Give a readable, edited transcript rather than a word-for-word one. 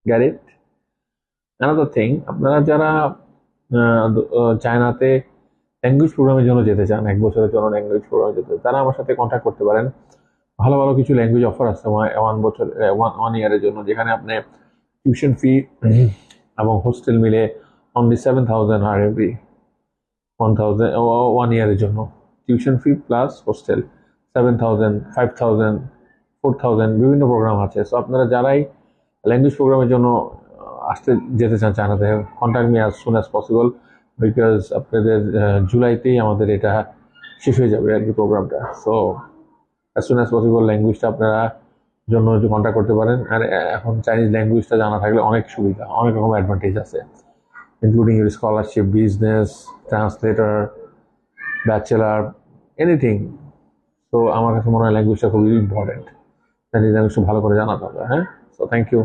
Get it? Another thing, আপনারা যারা চায়নাতে ল্যাঙ্গুয়েজ প্রোগ্রামের জন্য যেতে চান, 1 বছরের জন্য ল্যাঙ্গুয়েজ প্রোগ্রামে যেতে, তারা আমার সাথে কন্ট্যাক্ট করতে পারেন। ভালো ভালো কিছু ল্যাঙ্গুয়েজ অফার আছে 1 বছর 1 ইয়ারের জন্য, যেখানে আপনি টিউশন ফি এবং হোস্টেল মিলে অনলি 7,000 আর এভরি 1 ইয়ারের জন্য। টিউশন ফি প্লাস হোস্টেল 7,000, 5,000, 4,000 বিভিন্ন প্রোগ্রাম আছে। সো আপনারা যারাই ল্যাঙ্গুয়েজ প্রোগ্রামের জন্য যেতে চান চায়নাতে, contact me as soon as possible, because আপনাদের জুলাইতেই আমাদের এটা শেষ হয়ে যাবে আর কি প্রোগ্রামটা। So as soon as possible ল্যাঙ্গুয়েজটা আপনারা জন্য কন্ট্যাক্ট করতে পারেন। আর এখন চাইনিজ ল্যাঙ্গুয়েজটা জানা থাকলে অনেক সুবিধা, অনেক রকম অ্যাডভান্টেজ আছে, including your scholarship, business, translator, bachelor, anything. তো আমার কাছে মনে হয় ল্যাঙ্গুয়েজটা খুবই ইম্পর্টেন্ট, চাইনিজ ল্যাঙ্গুয়েজটা ভালো করে জানা দরকার। হ্যাঁ, সো থ্যাংক ইউ।